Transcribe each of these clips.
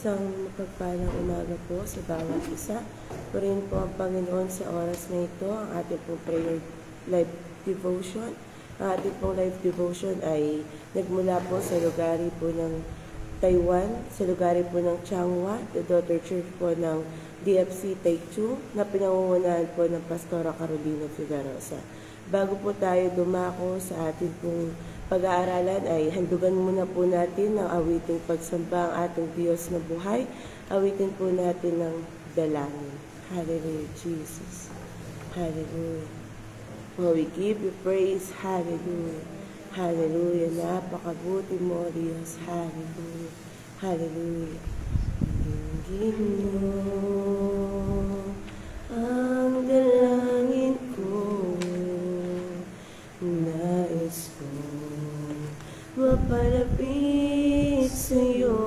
Isang mapagpalang umaga po sa bawat isa. Purihin po ang Panginoon sa oras na ito, ang ating pong prayer live devotion. Ang ating pong live devotion ay nagmula po sa lugari po ng Taiwan, sa lugari po ng Changhua, the daughter church po ng DFC Taichu, na pinangungunahan po ng Pastora Carolina Figarosa. Bago po tayo dumako sa ating pong pag-aaralan ay handugan muna po natin ng awiting pagsamba ang ating Diyos na buhay. Awitin po natin ng dalangin. Hallelujah, Jesus. Hallelujah. Oh, we give you praise. Hallelujah. Hallelujah. Napakabuti mo, Diyos. Hallelujah. Hallelujah. Dinggin mo ang dalangin ko. Nais ko mapalapit sa'yo,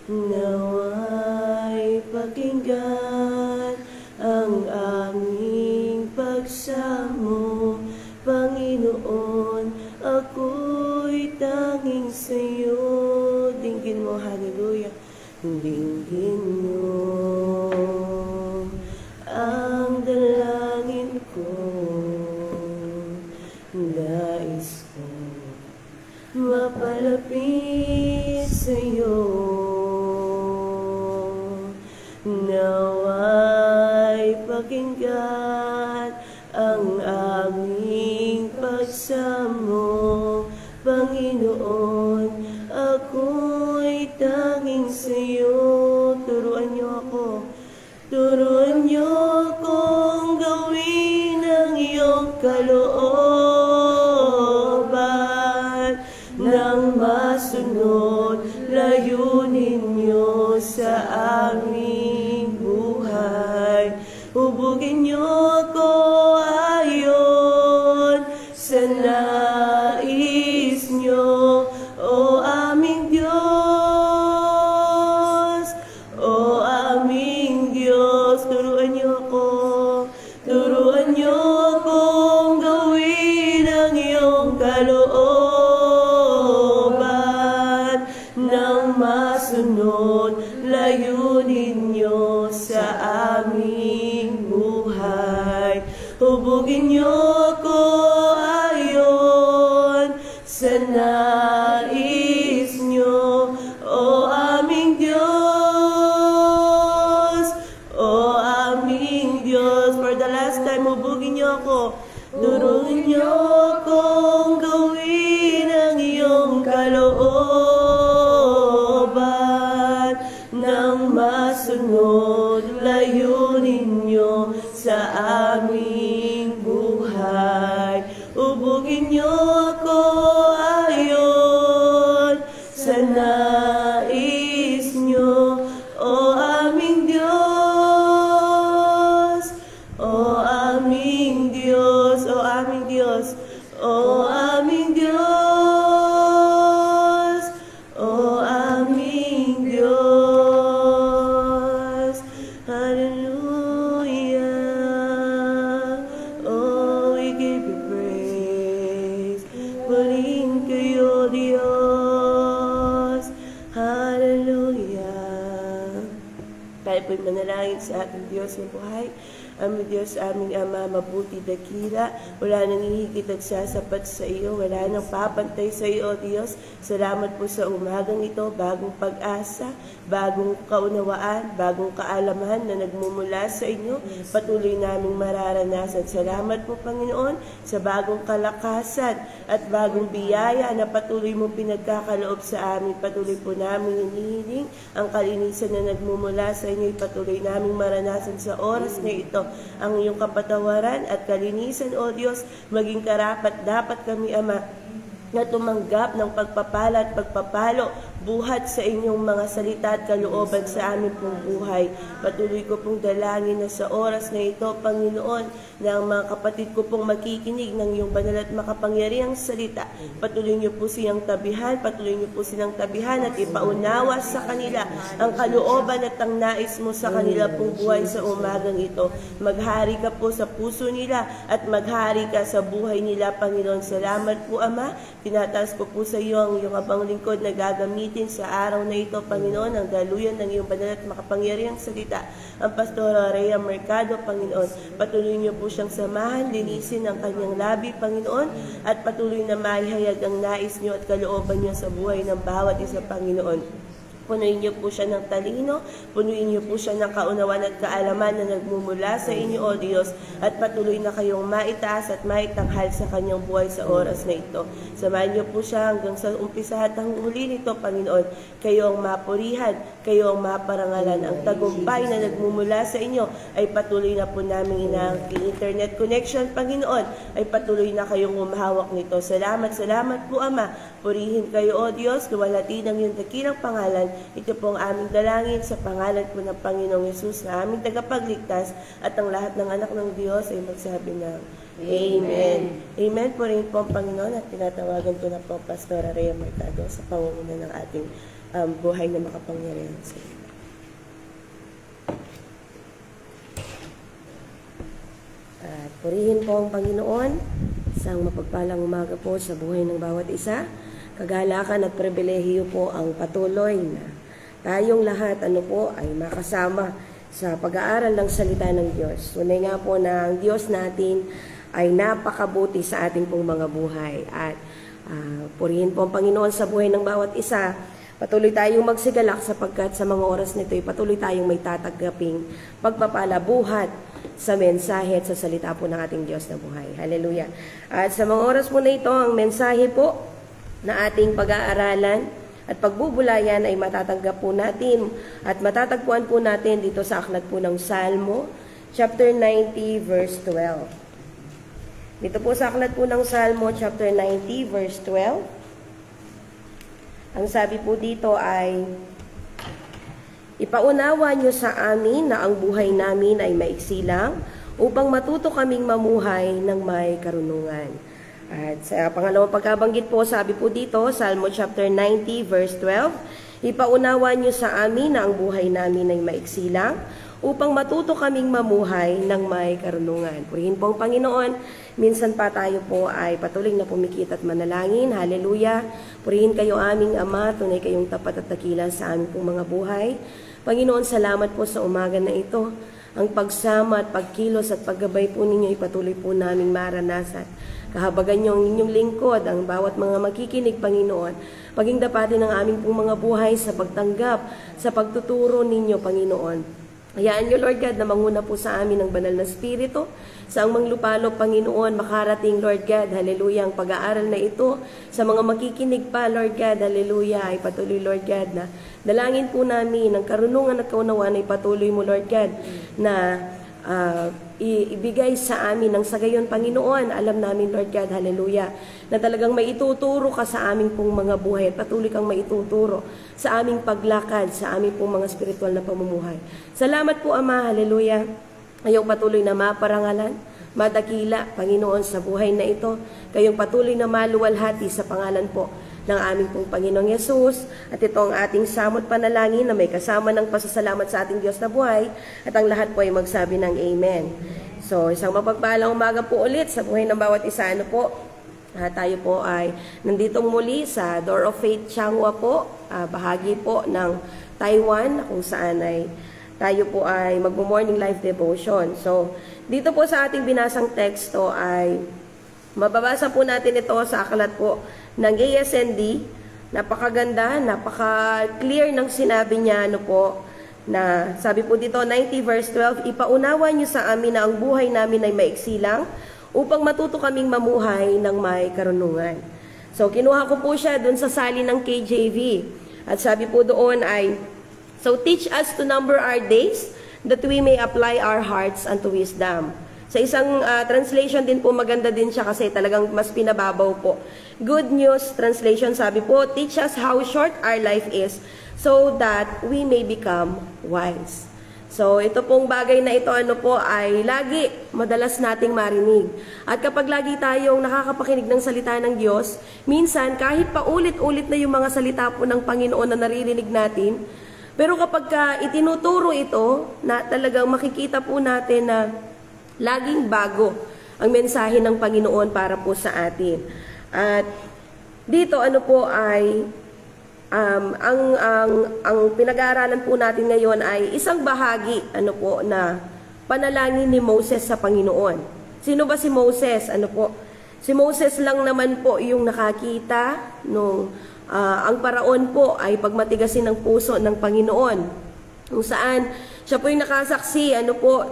nawa'y pakinggan ang aming pagsamo. Panginoon, ako'y tanging sa'yo. Dinggin mo, hallelujah. Dinggin mo ang dalangin ko. Nais ko mapalapit sa'yo, nawa'y pakinggan ang aming pagsamo. Panginoon, ako'y tanging sa'yo. Turuan niyo ako. Turuan niyo akong gawin ang iyong kalooban, nang masunod layunin niyo sa aming buhay. Hubugin niyo ako ayon sa nais niyo, O aming Diyos, O aming Diyos. Turuan niyo ako, turuan niyo akong gawin ang iyong kalooban, nang masunod layunin niyo sa aming buhay. Hubugin niyo ako ayon sa nais niyo, O aming Diyos, O aming Diyos. For the last time, hubugin niyo ako. Turuan niyo akong gawin ang iyong kalooban, nang masunod layunin niyo sa aming buhay. Hubugin niyo ako ayon sa nais niyo, O aming Diyos, O aming Diyos, O aming Diyos, O aming Diyos, O aming Diyos. Hallelujah. Oh, we give you praise. Purihin kayo, Diyos. Hallelujah. Tayo po'y manalangin sa ating Diyos na buhay. Aming Diyos, aming Ama, mabuti dakila, wala nang hihigit at sasapat sa iyo, wala nang papantay sa iyo, Diyos. Salamat po sa umagang ito, bagong pag-asa, bagong kaunawaan, bagong kaalaman na nagmumula sa inyo, patuloy naming mararanasan. Salamat po, Panginoon, sa bagong kalakasan at bagong biyaya na patuloy mong pinagkakaloob sa amin. Patuloy po namin hinihiling ang kalinisan na nagmumula sa inyo, patuloy naming maranasan sa oras na ito ang iyong kapatawaran at kalinisan, O Diyos. Maging karapat dapat kami, Ama, na tumanggap ng pagpapala at pagpapalo buhat sa inyong mga salita at kalooban sa aming pong buhay. Patuloy ko pong dalangin na sa oras na ito, Panginoon, na ang mga kapatid ko pong makikinig ng iyong banal at makapangyarihang salita. Patuloy niyo po silang tabihan, patuloy niyo po silang tabihan at ipaunawa sa kanila ang kalooban at ang nais mo sa kanila pong buhay sa umagang ito. Maghari ka po sa puso nila at maghari ka sa buhay nila, Panginoon. Salamat po, Ama. Tinataas ko po sa iyo ang iyong abang lingkod na gagamitin gamitin sa araw na ito, Panginoon, ang daluyan ng iyong banal at makapangyarihang salita, ang Pastora Rhea Mercado, Panginoon. Patuloy niyo po siyang samahan, linisin ang kanyang labi, Panginoon, at patuloy na maihayag ang nais niyo at kalooban niyo sa buhay ng bawat isa, Panginoon. Punuin niyo po siya ng talino, punuin niyo po siya ng kaunawaan at kaalaman na nagmumula sa inyo, O Diyos, at patuloy na kayong maitaas at maitanghal sa kanyang buhay sa oras na ito. Samahan niyo po siya hanggang sa umpisa at ang huli nito, Panginoon. Kayo ang mapurihan, kayo ang maparangalan. Ang tagumpay na nagmumula sa inyo ay patuloy na po namin inaangking internet connection, Panginoon, ay patuloy na kayong umahawak nito. Salamat, salamat po, Ama. Purihin kayo, O Diyos, luwalhati ng iyong dakilang pangalan. Ito po ang aming dalangin sa pangalan po ng Panginoong Yesus na aming tagapagligtas, at ang lahat ng anak ng Diyos ay magsabi ng Amen. Amen po rin po ang Panginoon, at tinatawagan ko na po Pastora Rhea Mercado sa pangunguna ng ating buhay na makapangyarihan. At purihin po ang Panginoon. Isang mapagpalang umaga po sa buhay ng bawat isa. Kagalakan at pribilehiyo po ang patuloy na tayong lahat ay makasama sa pag-aaral ng salita ng Diyos. Tunay nga po na ang Diyos natin ay napakabuti sa ating pong mga buhay. At purihin po ang Panginoon sa buhay ng bawat isa. Patuloy tayong magsigalak sapagkat sa mga oras nito ay patuloy tayong may tatanggaping pagpapala buhat sa mensahe at sa salita po ng ating Diyos na buhay. Hallelujah. At sa mga oras po na ito, ang mensahe po na ating pag-aaralan at pagbubulayan ay matatanggap po natin at matatagpuan po natin dito sa aklat po ng Salmo, chapter 90, verse 12. Dito po sa aklat po ng Salmo, chapter 90, verse 12. Ang sabi po dito ay, ipaunawa niyo sa amin na ang buhay namin ay maiksi lang upang matuto kaming mamuhay ng may karunungan. At sa pangalawang pagkabanggit po, sabi po dito, Salmo chapter 90, verse 12, ipaunawa niyo sa amin na ang buhay namin ay maiksi lang upang matuto kaming mamuhay ng may karunungan. Purihin po ang Panginoon. Minsan pa tayo po ay patuloy na pumikit at manalangin. Hallelujah. Purihin kayo aming Ama, tunay kayong tapat at dakila sa aming pong mga buhay. Panginoon, salamat po sa umaga na ito. Ang pagsama at pagkilos at paggabay po ninyo ipatuloy po naming maranasan. Kahabagan niyo ang inyong lingkod, ang bawat mga makikinig, Panginoon. Paging dapatin ang aming pong mga buhay sa pagtanggap, sa pagtuturo ninyo, Panginoon. Hayaan niyo, Lord God, na manguna po sa amin ang banal na Espiritu. Sa ang manglupalop, Panginoon, makarating, Lord God, hallelujah, ang pag-aaral na ito. Sa mga makikinig pa, Lord God, hallelujah, ay patuloy, Lord God, na dalangin po namin ang karunungan at kaunawaan ay patuloy mo, Lord God, na ibigay sa amin ng sagayon, Panginoon. Alam namin, Lord God, hallelujah, na talagang may ituturo ka sa aming pong mga buhay at patuloy kang maituturo sa aming paglakad, sa aming pong mga spiritual na pamumuhay. Salamat po, Ama, hallelujah. Kayong patuloy na maparangalan, madakila, Panginoon, sa buhay na ito. Kayong patuloy na maluwalhati sa pangalan po ng aming pong Panginoong Yesus. At ito ang ating samot panalangin na may kasama ng pasasalamat sa ating Diyos na buhay. At ang lahat po ay magsabi ng Amen. So, isang mapagpalang umaga po ulit sa buhay ng bawat isa. Tayo po ay nandito muli sa Door of Faith, Changhua po, bahagi po ng Taiwan, kung saan ay tayo po ay mag-morning life devotion. So, dito po sa ating binasang teksto ay mababasa po natin ito sa aklat po ng ASND. Napakaganda, napaka-clear ng sinabi niya, na sabi po dito, 90 verse 12, ipaunawa niyo sa amin na ang buhay namin ay maiksi lang upang matuto kaming mamuhay ng may karunungan. So, kinuha ko po siya dun sa salin ng KJV. At sabi po doon ay, so teach us to number our days that we may apply our hearts unto wisdom. Sa isang translation din po, maganda din siya kasi talagang mas pinababaw po. Good News Translation, sabi po, teach us how short our life is so that we may become wise. So, ito pong bagay na ito, ay lagi, madalas nating marinig. At kapag lagi tayong nakakapakinig ng salita ng Diyos, minsan, kahit pa ulit-ulit na yung mga salita po ng Panginoon na naririnig natin, pero kapag itinuturo ito, na talagang makikita po natin na laging bago ang mensahe ng Panginoon para po sa atin. At dito ay ang pinag-aaralan po natin ngayon ay isang bahagi na panalangin ni Moses sa Panginoon. Sino ba si Moses? Si Moses lang naman po yung nakakita nung ang paraon po ay pagmatigasin ng puso ng Panginoon. Kung saan siya po yung nakasaksi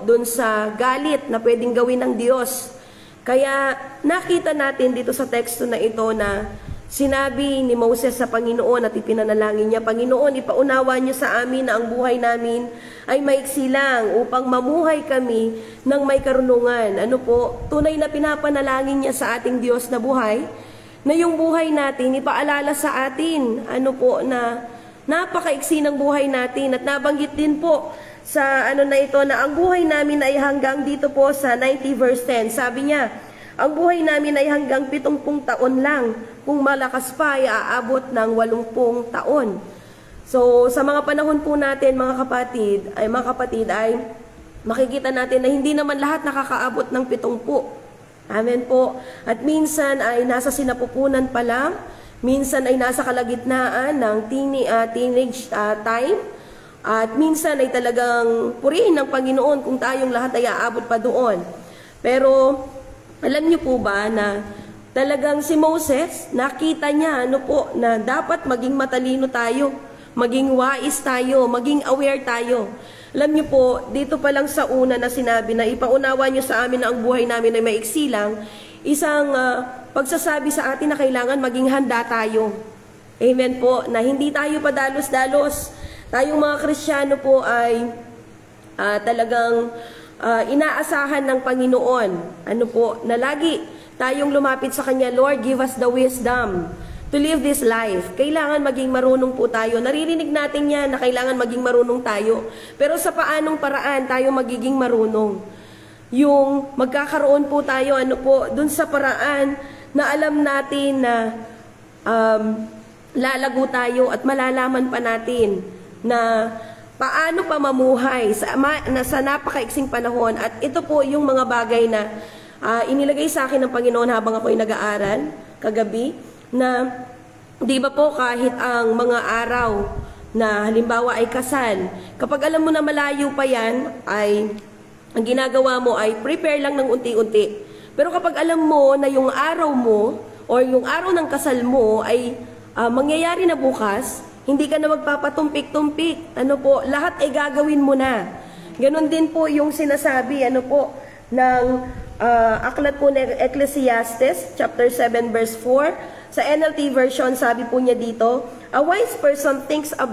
dun sa galit na pwedeng gawin ng Diyos. Kaya nakita natin dito sa teksto na ito na sinabi ni Moses sa Panginoon at ipinanalangin niya, Panginoon, ipaunawa niyo sa amin na ang buhay namin ay maiksi lang upang mamuhay kami ng may karunungan. Tunay na pinapanalangin niya sa ating Diyos na buhay, na yung buhay natin ipaalala sa atin, na napakaiksi ng buhay natin. At nabanggit din po sa na ang buhay namin ay hanggang dito po sa 90 verse 10. Sabi niya, ang buhay namin ay hanggang 70 taon lang. Kung malakas pa ay aabot ng 80 taon. So, sa mga panahon po natin, mga kapatid, ay makikita natin na hindi naman lahat nakakaabot ng 70. Amen po. At minsan ay nasa sinapupunan pa lang, minsan ay nasa kalagitnaan ng teenage time, at minsan ay talagang purihin ng Panginoon kung tayong lahat ay aabot pa doon. Pero, alam niyo po ba na talagang si Moses, nakita niya na dapat maging matalino tayo, maging wais tayo, maging aware tayo. Alam niyo po, dito pa lang sa una na sinabi na ipaunawa niyo sa amin na ang buhay namin ay maiksi lang, isang pagsasabi sa atin na kailangan maging handa tayo. Amen po, na hindi tayo padalos-dalos. Tayong mga Kristiyano po ay talagang inaasahan ng Panginoon, na lagi tayong lumapit sa Kanya, Lord, give us the wisdom to live this life. Kailangan maging marunong po tayo. Naririnig natin yan na kailangan maging marunong tayo. Pero sa paanong paraan tayo magiging marunong? Yung magkakaroon po tayo, dun sa paraan na alam natin na lalago tayo at malalaman pa natin na paano pa mamuhay sa napakaiksing panahon. At ito po yung mga bagay na inilagay sa akin ng Panginoon habang ako'y nag-aaral kagabi, na di ba po kahit ang mga araw na halimbawa ay kasal, kapag alam mo na malayo pa yan, ay ang ginagawa mo ay prepare lang ng unti-unti. Pero kapag alam mo na yung araw mo or yung araw ng kasal mo ay mangyayari na bukas, hindi ka na magpapatumpik-tumpik. Lahat ay gagawin mo na. Ganon din po yung sinasabi, ng aklat po ng Ecclesiastes, chapter 7, verse 4. Sa NLT version, sabi po niya dito, a wise person thinks a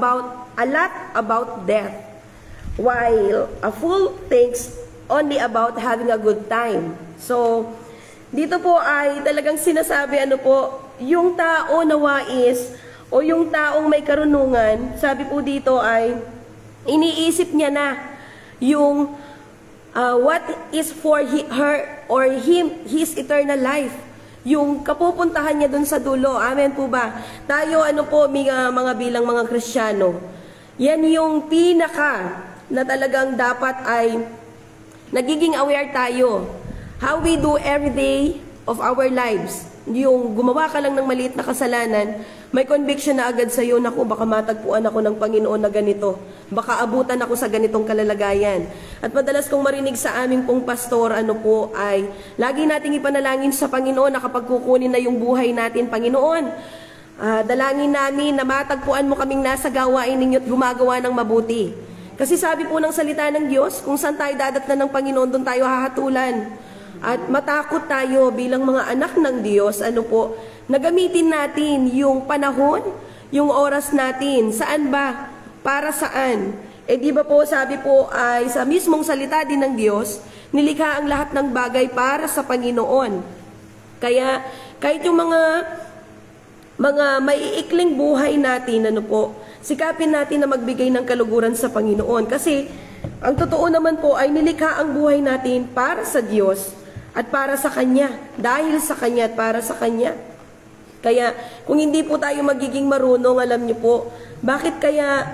lot about death, while a fool thinks only about having a good time. So, dito po ay talagang sinasabi, yung tao na wais, o yung taong may karunungan, sabi po dito ay, iniisip niya na yung what is for her or his eternal life. Yung kapupuntahan niya dun sa dulo. Amen po ba? Tayo, mga bilang mga Kristiyano, yan yung pinaka na talagang dapat ay nagiging aware tayo. How we do every day of our lives. Yung gumawa ka lang ng maliit na kasalanan, may conviction na agad sa'yo, naku, baka matagpuan ako ng Panginoon na ganito. Baka abutan ako sa ganitong kalalagayan. At madalas kong marinig sa aming pong pastor, ay lagi nating ipanalangin sa Panginoon na kapag kukunin na yung buhay natin, Panginoon, dalangin namin na matagpuan mo kaming nasa gawain ninyo at gumagawa ng mabuti. Kasi sabi po ng salita ng Diyos, kung saan tayo dadatnan ng Panginoon, doon tayo hahatulan. At matakot tayo bilang mga anak ng Diyos, na gamitin natin yung panahon, yung oras natin. Saan ba? Para saan? Di ba po, sabi po ay sa mismong salita din ng Diyos, nilikha ang lahat ng bagay para sa Panginoon. Kaya kahit yung mga maiikling buhay natin, sikapin natin na magbigay ng kaluguran sa Panginoon. Kasi ang totoo naman po ay nilikha ang buhay natin para sa Diyos at para sa Kanya. Dahil sa Kanya at para sa Kanya. Kaya kung hindi po tayo magiging marunong, alam niyo po, bakit kaya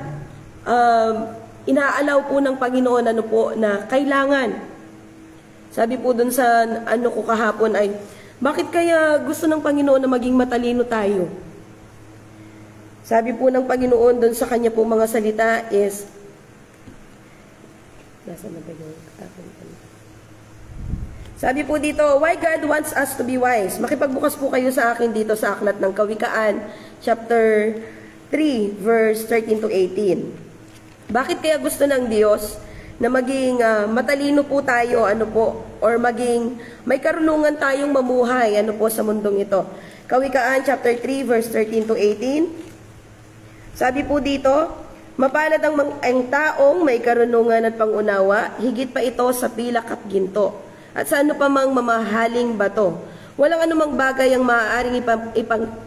inaalaw po ng Panginoon na kailangan. Sabi po dun sa ko kahapon ay, bakit kaya gusto ng Panginoon na maging matalino tayo? Sabi po ng Panginoon doon sa kanya po mga salita is, nasa na ba yung sabi po dito, why God wants us to be wise. Makipagbukas po kayo sa akin dito sa aklat ng Kawikaan, chapter 3, verse 13 to 18. Bakit kaya gusto ng Diyos na maging matalino po tayo, or maging may karunungan tayong mamuhay, sa mundong ito? Kawikaan, chapter 3, verse 13 to 18. Sabi po dito, mapalad ang taong may karunungan at pangunawa, higit pa ito sa pilak at ginto. At sa ano pa mang mamahaling bato. Walang anumang bagay ang maaaring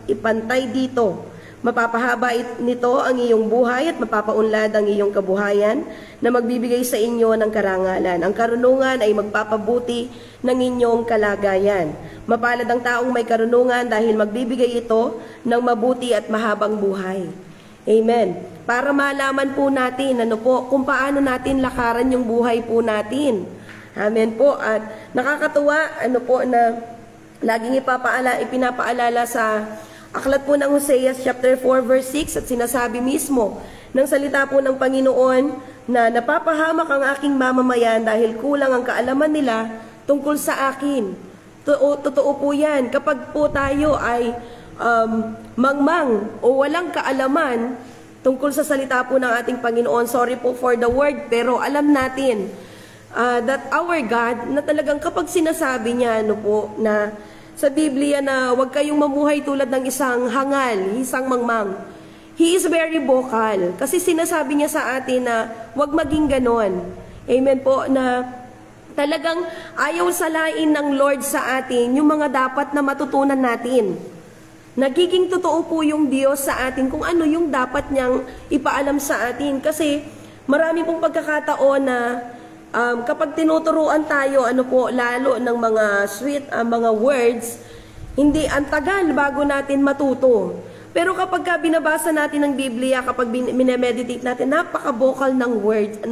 ipantay dito. Mapapahaba nito ang iyong buhay at mapapaunlad ang iyong kabuhayan na magbibigay sa inyo ng karangalan. Ang karunungan ay magpapabuti ng inyong kalagayan. Mapalad ang taong may karunungan dahil magbibigay ito ng mabuti at mahabang buhay. Amen. Para malaman po natin kung paano natin lakaran yung buhay po natin. Amen po. At nakakatuwa na laging ipinapaalala sa aklat po ng Hosea chapter 4 verse 6 at sinasabi mismo ng salita po ng Panginoon na napapahamak ang aking mamamayan dahil kulang ang kaalaman nila tungkol sa akin. Totoo po yan. Kapag po tayo ay mangmang o walang kaalaman tungkol sa salita po ng ating Panginoon, sorry po for the word, pero alam natin that our God, na talagang kapag sinasabi niya, na sa Biblia na huwag kayong mamuhay tulad ng isang hangal, isang mangmang. He is very vocal. Kasi sinasabi niya sa atin na huwag maging ganon. Amen po, na talagang ayaw salain ng Lord sa atin yung mga dapat na matutunan natin. Nagiging totoo po yung Diyos sa atin kung ano yung dapat niyang ipaalam sa atin. Kasi marami pong pagkakataon na kapag tinuturuan tayo, lalo ng mga sweet, mga words, hindi ang tagal bago natin matuto. Pero kapag binabasa natin ng Biblia, kapag minemeditate natin, napaka-vocal ng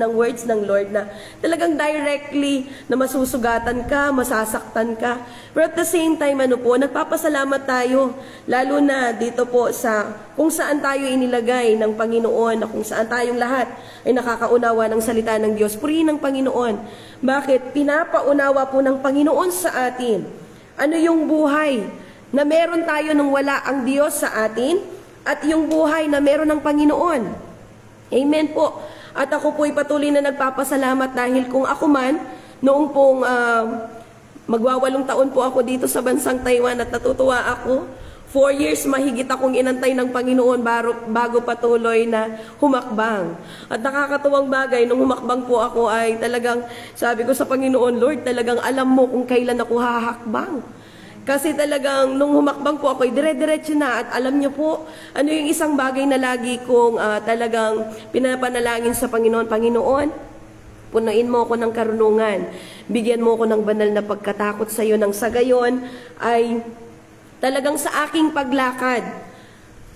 words ng Lord na talagang directly na masusugatan ka, masasaktan ka. Pero at the same time, nagpapasalamat tayo, lalo na dito po sa kung saan tayo inilagay ng Panginoon, na kung saan tayong lahat ay nakakaunawa ng salita ng Diyos. Purihin ng Panginoon. Bakit? Pinapaunawa po ng Panginoon sa atin. Ano yung buhay na meron tayo nung wala ang Diyos sa atin, at yung buhay na meron ng Panginoon. Amen po. At ako po'y patuloy na nagpapasalamat dahil kung ako man, noong pong magwawalong taon po ako dito sa bansang Taiwan at natutuwa ako, 4 years mahigit akong inantay ng Panginoon bago patuloy na humakbang. At nakakatuwang bagay, nung humakbang po ako ay talagang sabi ko sa Panginoon, Lord, talagang alam mo kung kailan ako hahakbang. Kasi talagang nung humakbang po ako, dire-diretso na, at alam niyo po, ano yung isang bagay na lagi kong talagang pinapanalangin sa Panginoon, Panginoon, punuin mo ako ng karunungan, bigyan mo ako ng banal na pagkatakot sa iyo, nang sa gayon ay talagang sa aking paglakad,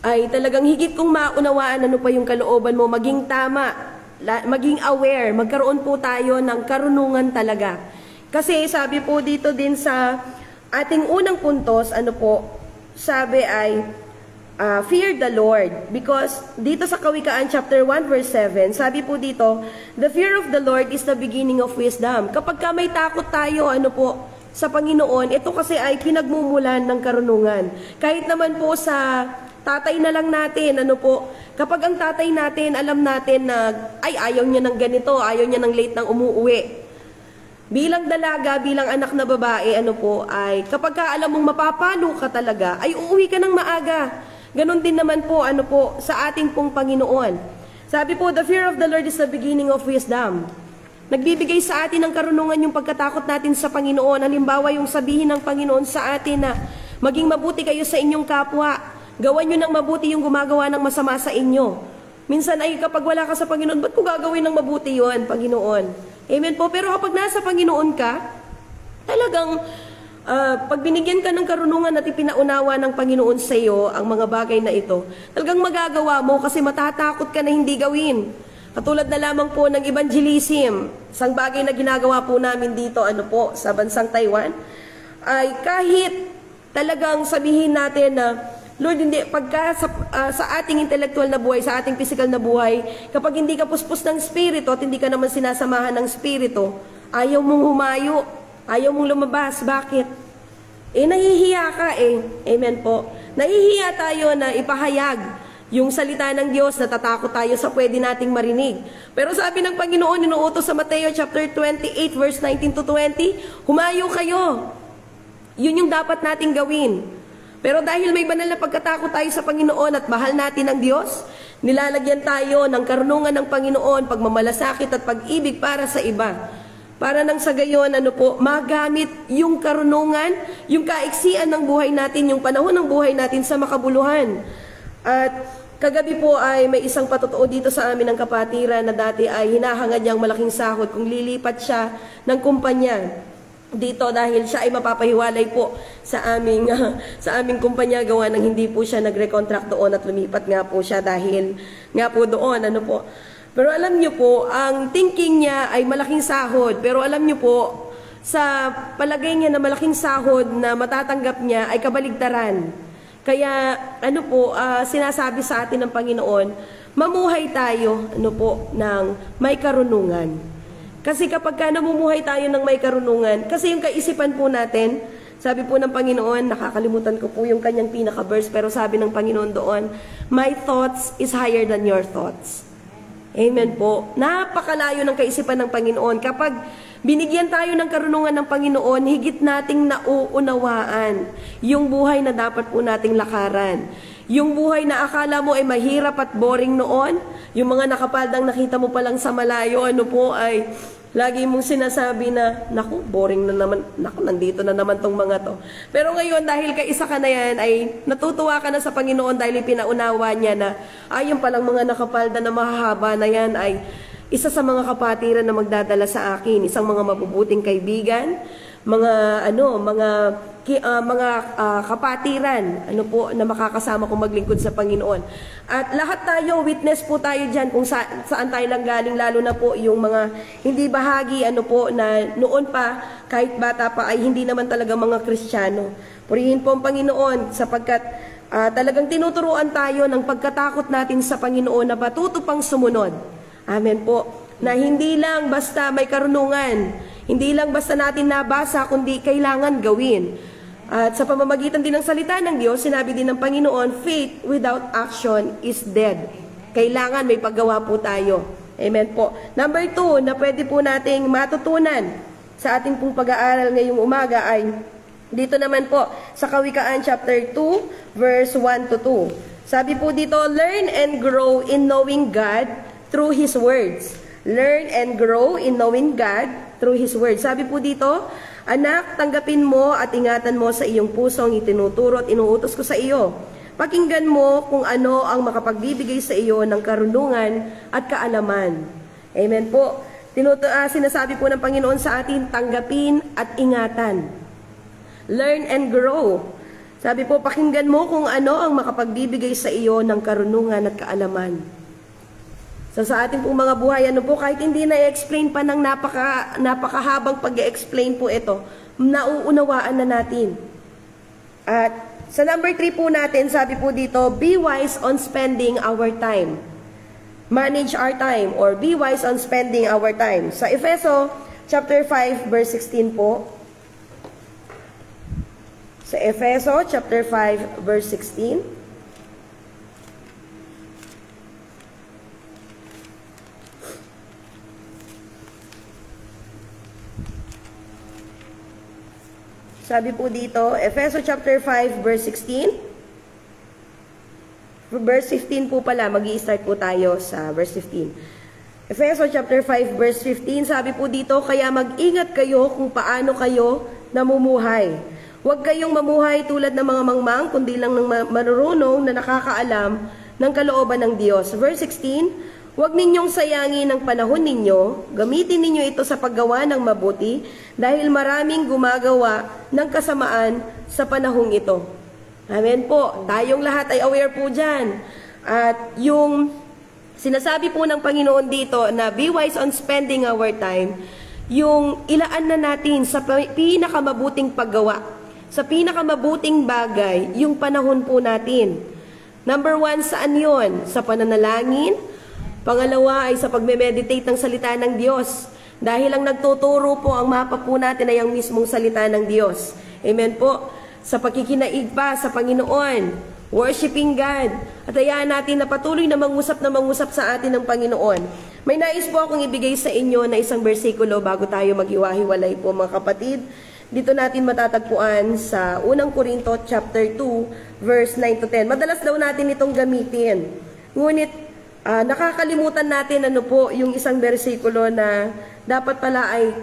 ay talagang higit kong maunawaan ano pa yung kalooban mo, maging tama, maging aware, magkaroon po tayo ng karunungan talaga. Kasi sabi po dito din sa ating unang puntos, sabi ay, fear the Lord. Because dito sa Kawikaan chapter 1 verse 7, sabi po dito, the fear of the Lord is the beginning of wisdom. Kapag may takot tayo, sa Panginoon, ito kasi ay pinagmumulan ng karunungan. Kahit naman po sa tatay na lang natin, kapag ang tatay natin, alam natin na, ayaw niya ng ganito, ayaw niya ng late nang umuuwi. Bilang dalaga, bilang anak na babae, ay kapag alam mong mapapalo ka talaga, ay uuwi ka ng maaga. Ganon din naman po, sa ating pong Panginoon. Sabi po, the fear of the Lord is the beginning of wisdom. Nagbibigay sa atin ng karunungan yung pagkatakot natin sa Panginoon. Halimbawa, yung sabihin ng Panginoon sa atin na, maging mabuti kayo sa inyong kapwa. Gawan nyo ng mabuti yung gumagawa ng masama sa inyo. Minsan ay kapag wala ka sa Panginoon, ba't ko gagawin ng mabuti yun, Panginoon? Amen po. Pero kapag nasa Panginoon ka, talagang pag binigyan ka ng karunungan at ipinaunawa ng Panginoon sa iyo ang mga bagay na ito, talagang magagawa mo kasi matatakot ka na hindi gawin. Katulad na lamang po ng evangelism, isang bagay na ginagawa po namin dito sa bansang Taiwan, ay kahit talagang sabihin natin na Lord, hindi, pagka sa ating intellectual na buhay, sa ating physical na buhay, kapag hindi ka puspos ng Espiritu at hindi ka naman sinasamahan ng Espiritu, ayaw mong humayo, ayaw mong lumabas. Bakit? Nahihiya ka Amen po. Nahihiya tayo na ipahayag yung salita ng Diyos, natatakot tayo sa pwede nating marinig. Pero sabi ng Panginoon, inuutos sa Mateo chapter 28, verse 19 to 20, humayo kayo. Yun yung dapat nating gawin. Pero dahil may banal na pagkatakot tayo sa Panginoon at mahal natin ang Diyos, nilalagyan tayo ng karunungan ng Panginoon, pagmamalasakit at pag-ibig para sa iba. Para nang sa gayon, magamit yung karunungan, yung kaiksian ng buhay natin, yung panahon ng buhay natin sa makabuluhan. At kagabi po ay may isang patotoo dito sa amin ng kapatiran na dati ay hinahangad niyang malaking sahod kung lilipat siya ng kumpanya dito dahil siya ay mapapahiwalay po sa aming kumpanya gawa ng hindi po siya nagre-contract doon at lumipat nga po siya dahil nga po doon Pero alam niyo po, ang thinking niya ay malaking sahod, pero alam niyo po, sa palagay niya na malaking sahod na matatanggap niya ay kabaligtaran. Kaya sinasabi sa atin ng Panginoon, mamuhay tayo ng may karunungan. Kasi kapag namumuhay tayo ng may karunungan, kasi yung kaisipan po natin, sabi po ng Panginoon, nakakalimutan ko po yung kanyang pinaka-verse, pero sabi ng Panginoon doon, my thoughts is higher than your thoughts. Amen po. Napakalayo ng kaisipan ng Panginoon. Kapag binigyan tayo ng karunungan ng Panginoon, higit nating nauunawaan yung buhay na dapat po nating lakaran. Yung buhay na akala mo ay mahirap at boring noon, yung mga nakapaldang nakita mo palang sa malayo, ay lagi mong sinasabi na, naku, boring na naman, naku, nandito na naman tong mga to. Pero ngayon, dahil kaisa ka na yan, ay natutuwa ka na sa Panginoon dahil pinaunawa niya na, yung palang mga nakapalda na mahahaba na yan ay isa sa mga kapatiran na magdadala sa akin, isang mga mabubuting kaibigan, mga kapatiran na makakasama kong maglingkod sa Panginoon. At lahat tayo, witness po tayo dyan kung saan tayo lang galing, lalo na po yung mga hindi bahagi na noon pa, kahit bata pa ay hindi naman talaga mga Kristiyano. Purihin po ang Panginoon sapagkat talagang tinuturuan tayo ng pagkatakot natin sa Panginoon na patutupang sumunod. Amen po. Na hindi lang basta may karunungan, hindi lang basta natin nabasa, kundi kailangan gawin. At sa pamamagitan din ng salita ng Diyos, sinabi din ng Panginoon, faith without action is dead. Kailangan may paggawa po tayo. Amen po. Number 2, na pwede po nating matutunan sa ating pong pag-aaral ngayong umaga ay dito naman po sa Kawikaan chapter 2, verse 1 to 2. Sabi po dito, learn and grow in knowing God through His words. Learn and grow in knowing God through His Word. Sabi po dito, anak, tanggapin mo at ingatan mo sa iyong puso ang itinuturo at inuutos ko sa iyo. Pakinggan mo kung ano ang makapagbibigay sa iyo ng karunungan at kaalaman. Amen po. Sinasabi po ng Panginoon sa atin, tanggapin at ingatan. Learn and grow. Sabi po, pakinggan mo kung ano ang makapagbibigay sa iyo ng karunungan at kaalaman. So sa ating pong mga buhay, kahit hindi na-explain pa ng napakahabang pag-explain po ito, nauunawaan na natin. At sa number 3 po natin, sabi po dito, be wise on spending our time. Manage our time or be wise on spending our time. Sa Efeso chapter 5 verse 16 po. Sa Efeso chapter 5 verse 16. Sabi po dito, Efeso chapter 5 verse 16. Verse 15 po pala, magi-start po tayo sa verse 15. Efeso chapter 5 verse 15, sabi po dito, kaya mag-ingat kayo kung paano kayo namumuhay. Huwag kayong mamuhay tulad ng mga mangmang, kundi lang ng marurunong na nakakaalam ng kalooban ng Diyos. Verse 16, huwag ninyong sayangin ang panahon ninyo, gamitin ninyo ito sa paggawa ng mabuti, dahil maraming gumagawa ng kasamaan sa panahong ito. Amen po. Tayong lahat ay aware po dyan. At yung sinasabi po ng Panginoon dito na be wise on spending our time, yung ilaan na natin sa pinakamabuting paggawa. sa pinakamabuting bagay, yung panahon po natin. Number 1, saan yun? Sa pananalangin. Pangalawa ay sa pagme-meditate ng salita ng Diyos. Dahil ang nagtuturo po, ang mapa po natin ay ang mismong salita ng Diyos. Amen po. Sa pagkikinaig pa sa Panginoon, worshiping God. At hayaan natin na patuloy na mangusap sa atin ng Panginoon. May nais po akong ibigay sa inyo na isang bersikulo bago tayo maghiwa-hiwalay po mga kapatid. Dito natin matatagpuan sa 1 Corinto chapter 2 verse 9 to 10. Madalas daw natin itong gamitin. Ngunit nakakalimutan natin ano po yung isang bersikulo na dapat pala ay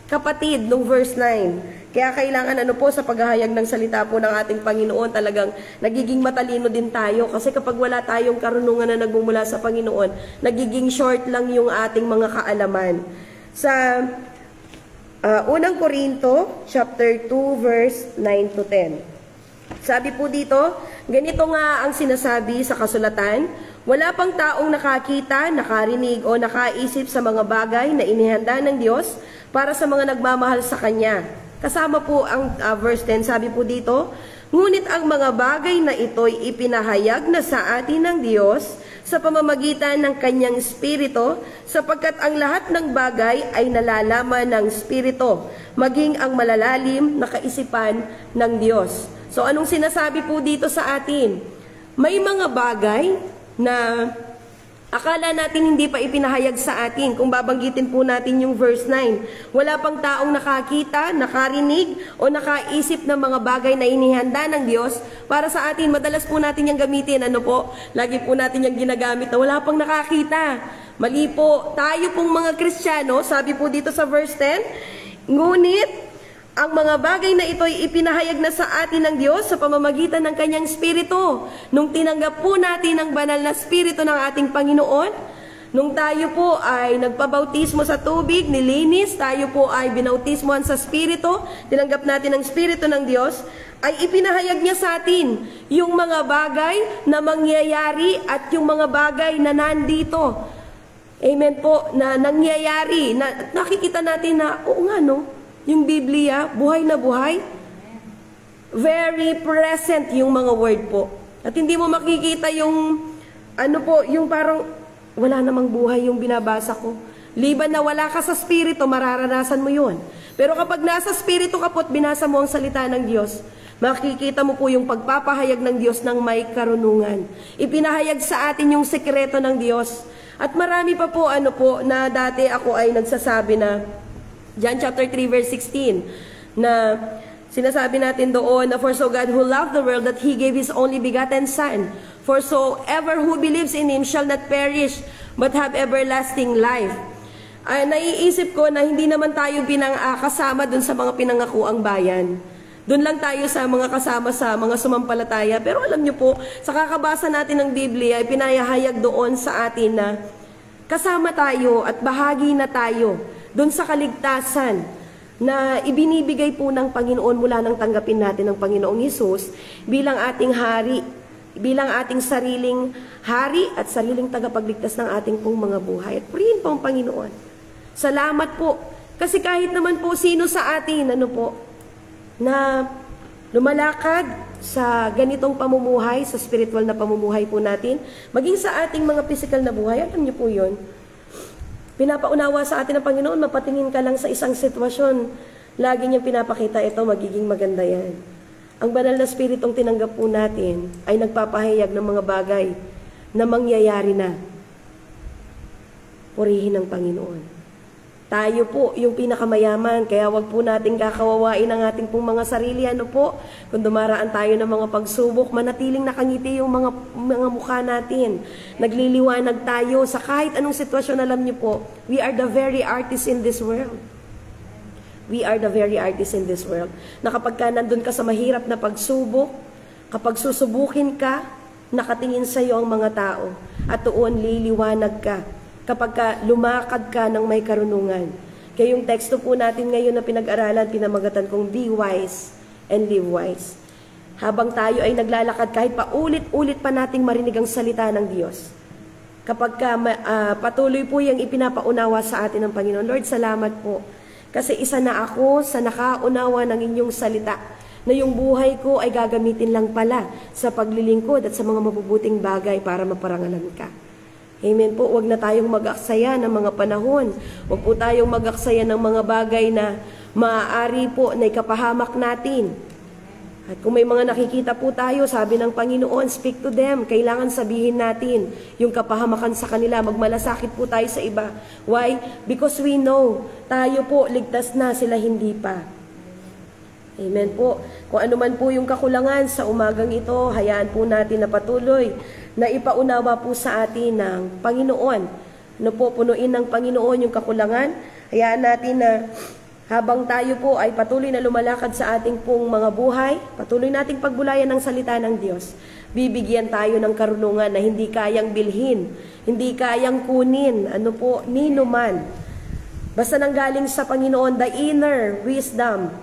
kapatid ng verse 9. Kaya kailangan ano po sa paghahayag ng salita po ng ating Panginoon, talagang nagiging matalino din tayo. Kasi kapag wala tayong karunungan na nagmumula sa Panginoon, nagiging short lang yung ating mga kaalaman. Sa 1 Corinto chapter 2 verse 9 to 10. Sabi po dito, ganito nga ang sinasabi sa kasulatan, wala pang taong nakakita, nakarinig o nakaisip sa mga bagay na inihanda ng Diyos para sa mga nagmamahal sa Kanya. Kasama po ang verse 10, sabi po dito, ngunit ang mga bagay na ito'y ipinahayag na sa atin ng Diyos sa pamamagitan ng Kanyang Espiritu, sapagkat ang lahat ng bagay ay nalalaman ng Espiritu, maging ang malalalim na kaisipan ng Diyos. So anong sinasabi po dito sa atin? May mga bagay na akala natin hindi pa ipinahayag sa atin. Kung babanggitin po natin yung verse 9, wala pang taong nakakita, nakarinig, o nakaisip ng mga bagay na inihanda ng Diyos para sa atin. Madalas po natin yung gamitin. Ano po? Lagi po natin yung ginagamit na wala pang nakakita. Mali po. Tayo pong mga Kristiyano, sabi po dito sa verse 10, ngunit ang mga bagay na ito'y ipinahayag na sa atin ng Diyos sa pamamagitan ng Kanyang Espiritu. Nung tinanggap po natin ang banal na Espiritu ng ating Panginoon, nung tayo po ay nagpabautismo sa tubig, nilinis, tayo po ay binautismohan sa Espiritu, tinanggap natin ang Espiritu ng Diyos, ay ipinahayag niya sa atin yung mga bagay na mangyayari at yung mga bagay na nandito. Amen po, na nangyayari, na nakikita natin na, oo nga no, yung Biblia, buhay na buhay. Very present yung mga word po. At hindi mo makikita yung, ano po, yung parang, wala namang buhay yung binabasa ko. Liban na wala ka sa Espiritu, mararanasan mo yun. Pero kapag nasa Espiritu ka po at binasa mo ang salita ng Diyos, makikita mo po yung pagpapahayag ng Diyos ng may karunungan. Ipinahayag sa atin yung sekreto ng Diyos. At marami pa po, ano po, na dati ako ay nagsasabi na, John chapter 3 verse 16, na sinasabi natin doon na for so God who loved the world that He gave His only begotten Son, for so ever who believes in Him shall not perish but have everlasting life. Ay, naiisip ko na hindi naman tayo kasama dun sa mga pinangakuang bayan. Doon lang tayo sa mga kasama sa mga sumampalataya. Pero alam niyo po, sa kakabasa natin ng Biblia, ay pinahayag doon sa atin na kasama tayo at bahagi na tayo doon sa kaligtasan na ibinibigay po ng Panginoon mula nang tanggapin natin ng Panginoong Hesus bilang ating hari, bilang ating sariling hari at sariling tagapagligtas ng ating pong mga buhay. At purihin po ang Panginoon. Salamat po. Kasi kahit naman po sino sa atin, ano po, na lumalakad sa ganitong pamumuhay, sa spiritual na pamumuhay po natin, maging sa ating mga physical na buhay, alam niyo po yun, pinapaunawa sa atin ng Panginoon, mapatingin ka lang sa isang sitwasyon. Lagi niyang pinapakita ito, magiging maganda yan. Ang banal na Spiritong tinanggap po natin ay nagpapahayag ng mga bagay na mangyayari na. Purihin ng Panginoon. Tayo po yung pinakamayaman, kaya wag po natin kakawawain ang ating pong mga sarili. Ano po? Kung dumaraan tayo ng mga pagsubok, manatiling nakangiti yung mga mukha natin. Nagliliwanag tayo sa kahit anong sitwasyon. Alam niyo po, we are the very artists in this world. We are the very artists in this world. Na kapag ka nandun ka sa mahirap na pagsubok, kapag susubukin ka, nakatingin sa iyo ang mga tao at tuon liliwanag ka. Kapag ka lumakad ka ng may karunungan. Kaya yung teksto po natin ngayon na pinag-aralan, pinamagatan kong be wise and live wise. Habang tayo ay naglalakad, kahit pa ulit-ulit pa nating marinig ang salita ng Diyos. Kapag ka, patuloy po yung ipinapaunawa sa atin ng Panginoon. Lord, salamat po. Kasi isa na ako sa nakaunawa ng inyong salita, na yung buhay ko ay gagamitin lang pala sa paglilingkod at sa mga mabubuting bagay para maparangalan ka. Amen po. Huwag na tayong mag-aksaya ng mga panahon. Huwag po tayong mag-aksaya ng mga bagay na maaari po na ikapahamak natin. At kung may mga nakikita po tayo, sabi ng Panginoon, speak to them. Kailangan sabihin natin yung kapahamakan sa kanila. Magmalasakit po tayo sa iba. Why? Because we know, tayo po ligtas na, sila hindi pa. Amen po. Kung ano man po yung kakulangan sa umagang ito, hayaan po natin na patuloy na ipaunawa po sa atin ng Panginoon. No po, punuin ng Panginoon yung kakulangan. Hayaan natin na habang tayo po ay patuloy na lumalakad sa ating pong mga buhay, patuloy nating pagbulayan ng salita ng Diyos. Bibigyan tayo ng karunungan na hindi kayang bilhin, hindi kayang kunin, ano po, nino man. Basta nanggaling sa Panginoon, the inner wisdom.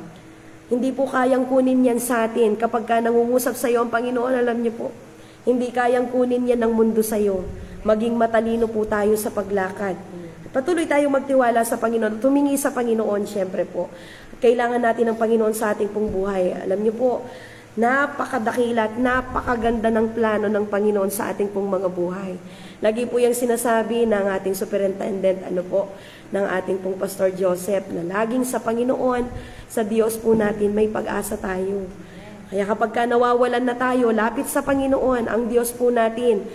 Hindi po kayang kunin yan sa atin. Kapag ka nangungusap sa iyo ang Panginoon, alam niyo po, hindi kayang kunin yan ng mundo sa iyo. Maging matalino po tayo sa paglakad. Patuloy tayong magtiwala sa Panginoon. Tumingi sa Panginoon, syempre po. Kailangan natin ng Panginoon sa ating pong buhay. Alam niyo po, napakadakila at napakaganda ng plano ng Panginoon sa ating pong mga buhay. Lagi po yung sinasabi ng ating superintendent, ng ating pong Pastor Joseph, na laging sa Panginoon, sa Diyos po natin, may pag-asa tayo. Kaya kapag ka nawawalan na tayo, lapit sa Panginoon, ang Diyos po natin.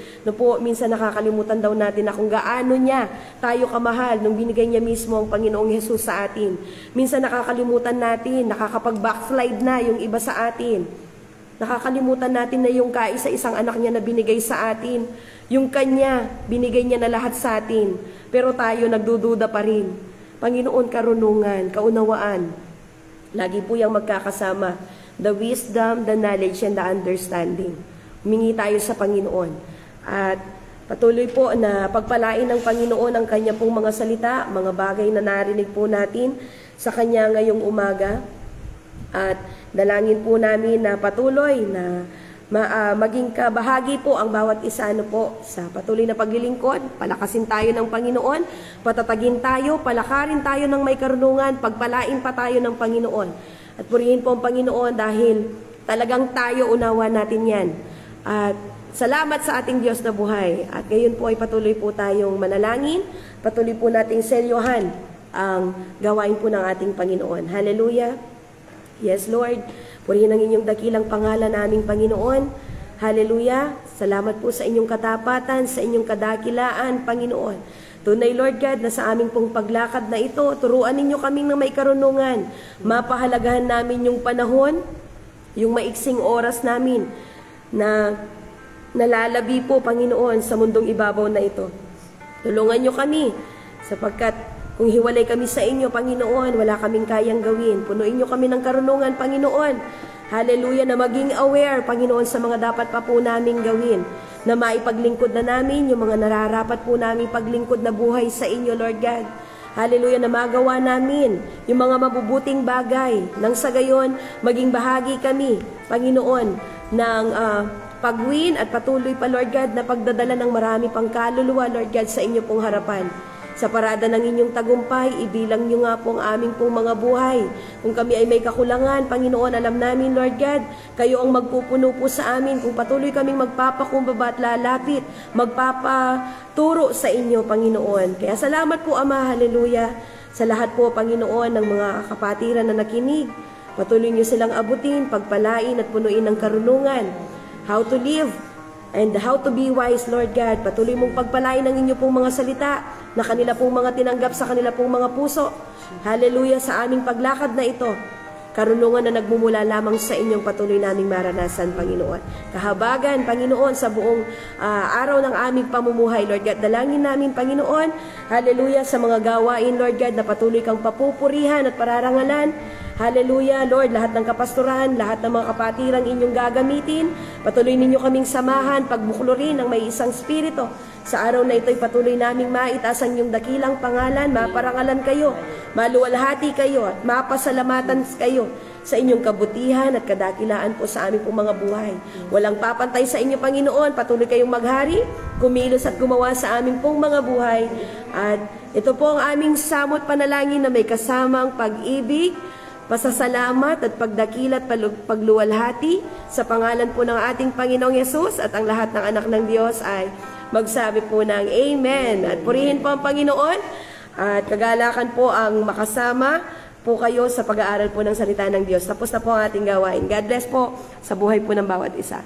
Minsan nakakalimutan daw natin na kung gaano niya tayo kamahal nung binigay niya mismo ang Panginoong Hesus sa atin. Minsan nakakalimutan natin, nakakapag-backslide na yung iba sa atin. Nakakalimutan natin na yung kaisa-isang anak niya na binigay sa atin, yung Kanya, binigay niya na lahat sa atin. Pero tayo nagdududa pa rin. Panginoon, karunungan, kaunawaan. Lagi po yung magkakasama. The wisdom, the knowledge, and the understanding. Humingi tayo sa Panginoon. At patuloy po na pagpalain ng Panginoon ang Kanya pong mga salita, mga bagay na narinig po natin sa Kanya ngayong umaga. At dalangin po namin na patuloy na maging kabahagi po ang bawat isa sa patuloy na paglilingkod. Palakasin tayo ng Panginoon, patatagin tayo, palakarin tayo ng may karunungan, pagpalain pa tayo ng Panginoon. At purihin po ang Panginoon dahil talagang tayo unawa natin yan. At salamat sa ating Diyos na buhay. At ngayon po ay patuloy po tayong manalangin, patuloy po nating seryohan ang gawain po ng ating Panginoon. Hallelujah! Yes, Lord. Purihin ang inyong dakilang pangalan naming Panginoon. Hallelujah. Salamat po sa inyong katapatan, sa inyong kadakilaan, Panginoon. Tunay, Lord God, na sa aming pong paglakad na ito, turuan ninyo kaming na may karunungan. Mapahalagahan namin yung panahon, yung maiksing oras namin na nalalabi po, Panginoon, sa mundong ibabaw na ito. Tulungan nyo kami, sapagkat kung hiwalay kami sa inyo, Panginoon, wala kaming kayang gawin. Punuin nyo kami ng karunungan, Panginoon. Hallelujah, na maging aware, Panginoon, sa mga dapat pa po namin gawin. Na maipaglingkod na namin, yung mga nararapat po namin paglingkod na buhay sa inyo, Lord God. Hallelujah, na magawa namin yung mga mabubuting bagay. Nang sa gayon, maging bahagi kami, Panginoon, ng pagwin at patuloy pa, Lord God, na pagdadala ng marami pang kaluluwa, Lord God, sa inyo pong harapan. Sa parada ng inyong tagumpay, ibilang nyo nga po ang aming pong mga buhay. Kung kami ay may kakulangan, Panginoon, alam namin, Lord God, kayo ang magpupuno po sa amin. Kung patuloy kaming magpapakumbaba at lalapit, magpapaturo sa inyo, Panginoon. Kaya salamat po, Ama, hallelujah, sa lahat po, Panginoon, ng mga kapatiran na nakinig. Patuloy nyo silang abutin, pagpalain at punuin ng karunungan. How to live and how to be wise, Lord God. Patuloy mong pagpalain ang inyo pong mga salita na kanila pong mga tinanggap sa kanila pong mga puso. Hallelujah, sa aming paglakad na ito. Karunungan na nagmumula lamang sa inyong patuloy naming maranasan, Panginoon. Kahabagan, Panginoon, sa buong araw ng aming pamumuhay, Lord God. Dalangin namin, Panginoon, hallelujah, sa mga gawain, Lord God, na patuloy kang papupurihan at pararangalan. Hallelujah, Lord, lahat ng kapastoran, lahat ng mga kapatirang inyong gagamitin, patuloy ninyo kaming samahan, pagbuklorin ng may isang spirito. Sa araw na ito'y patuloy naming maitaas ang inyong dakilang pangalan, maparangalan kayo, maluwalhati kayo, at mapasalamatan kayo sa inyong kabutihan at kadakilaan po sa aming pong mga buhay. Walang papantay sa inyo, Panginoon, patuloy kayong maghari, kumilos at gumawa sa aming pong mga buhay, at Ito po ang aming samot panalangin na may kasamang pag-ibig, pasasalamat at pagdakila at pagluwalhati sa pangalan po ng ating Panginoong Yesus, at ang lahat ng anak ng Diyos ay magsabi po ng Amen. At purihin po ang Panginoon at kagalakan po ang makasama po kayo sa pag-aaral po ng salita ng Diyos. Tapos na po ang ating gawain. God bless po sa buhay po ng bawat isa.